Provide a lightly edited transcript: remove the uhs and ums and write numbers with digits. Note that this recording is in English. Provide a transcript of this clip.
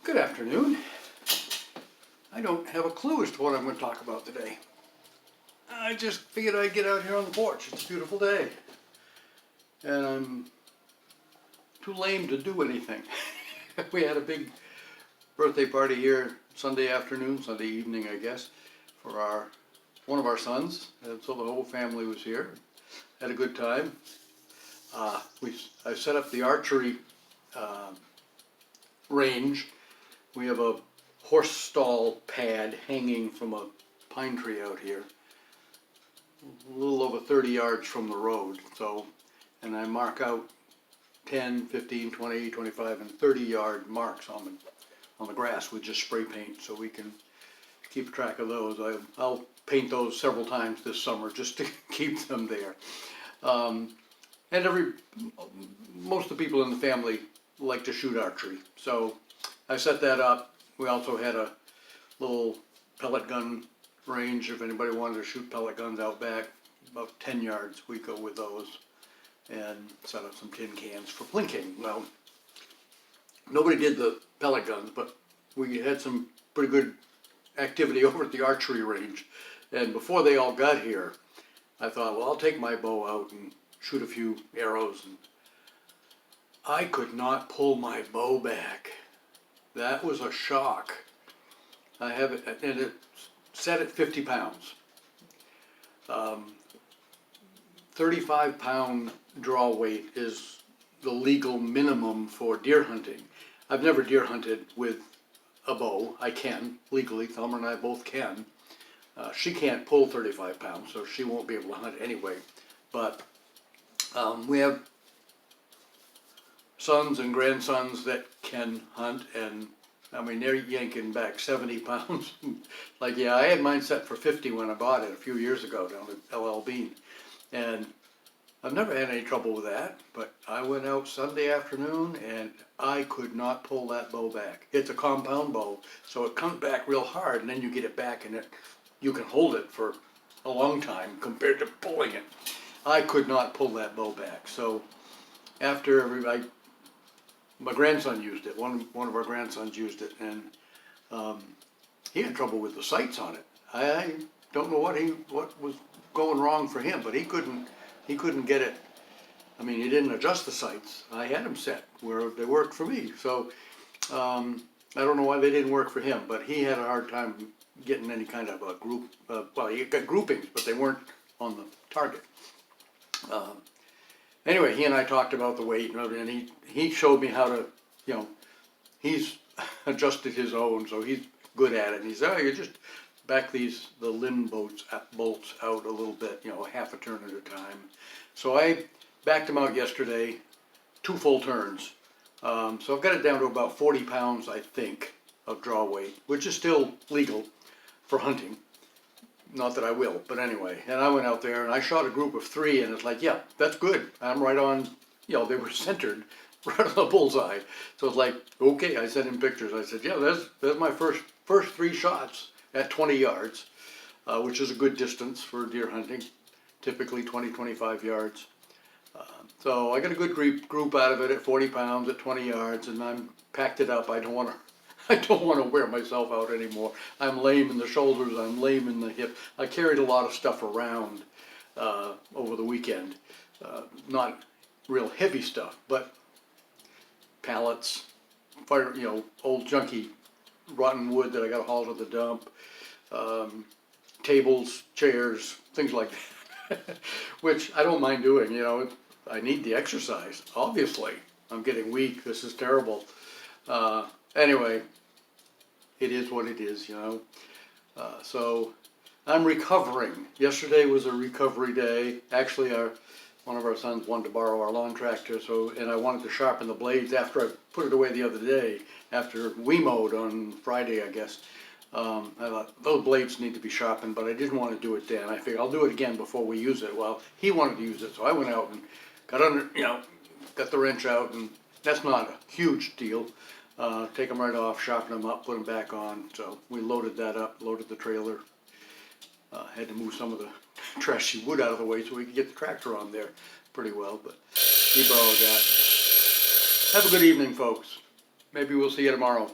Good afternoon. I don't have a clue as to what I'm going to talk about today. I just figured I'd get out here on the porch. It's a beautiful day. And I'm too lame to do anything. We had a big birthday party here Sunday afternoon, Sunday evening I guess, for one of our sons. And so the whole family was here. Had a good time. I set up the archery range. We have a horse stall pad hanging from a pine tree out here, a little over 30 yards from the road. So, and I mark out 10, 15, 20, 25, and 30-yard marks on the grass with just spray paint, so we can keep track of those. I'll paint those several times this summer just to keep them there. And most of the people in the family like to shoot archery, so I set that up. We also had a little pellet gun range. If anybody wanted to shoot pellet guns out back, about 10 yards, we go with those, and set up some tin cans for plinking. Well, nobody did the pellet guns, but we had some pretty good activity over at the archery range. And before they all got here, I thought, well, I'll take my bow out and shoot a few arrows. And I could not pull my bow back. That was a shock. I have it, and it's set at 50 pounds. 35-pound draw weight is the legal minimum for deer hunting. I've never deer hunted with a bow. I can, legally. Thelma and I both can. She can't pull 35 pounds, so she won't be able to hunt anyway. But we have sons and grandsons that can hunt, and I mean, they're yanking back 70 pounds. Like, yeah, I had mine set for 50 when I bought it a few years ago down at LL Bean. And I've never had any trouble with that, but I went out Sunday afternoon and I could not pull that bow back. It's a compound bow, so it comes back real hard, and then you get it back and you can hold it for a long time compared to pulling it. I could not pull that bow back. So after my grandson used it. One of our grandsons used it, and he had trouble with the sights on it. I don't know what was going wrong for him, but he couldn't get it. I mean, he didn't adjust the sights. I had them set where they worked for me. So I don't know why they didn't work for him, but he had a hard time getting any kind of a group. Well, he got groupings, but they weren't on the target. Anyway, he and I talked about the weight, and he showed me how to, he's adjusted his own, so he's good at it. And he said, oh, you just back the limb bolts out a little bit, half a turn at a time. So I backed them out yesterday, 2 full turns. So I've got it down to about 40 pounds, I think, of draw weight, which is still legal for hunting. Not that I will, but anyway. And I went out there and I shot a group of 3, and it's like, yeah, that's good. I'm right on, they were centered right on the bullseye. So it's like, okay, I sent him pictures. I said, yeah, there's my first 3 shots at 20 yards, which is a good distance for deer hunting, typically 20, 25 yards. So I got a good group out of it at 40 pounds at 20 yards, and I'm packed it up. I don't want to wear myself out anymore. I'm lame in the shoulders, I'm lame in the hip. I carried a lot of stuff around over the weekend. Not real heavy stuff, but pallets, old junky rotten wood that I got to haul to the dump, tables, chairs, things like that, which I don't mind doing. I need the exercise, obviously. I'm getting weak, this is terrible. Anyway, it is what it is, so I'm recovering. Yesterday was a recovery day. Actually, one of our sons wanted to borrow our lawn tractor, and I wanted to sharpen the blades after I put it away the other day, after we mowed on Friday, I guess. I thought, those blades need to be sharpened, but I didn't want to do it then. I figured I'll do it again before we use it. Well, he wanted to use it, so I went out and got the wrench out, and that's not a huge deal. Take them right off, sharpen them up, put them back on. So we loaded that up, loaded the trailer. Had to move some of the trashy wood out of the way so we could get the tractor on there pretty well, but he borrowed that. Have a good evening, folks. Maybe we'll see you tomorrow.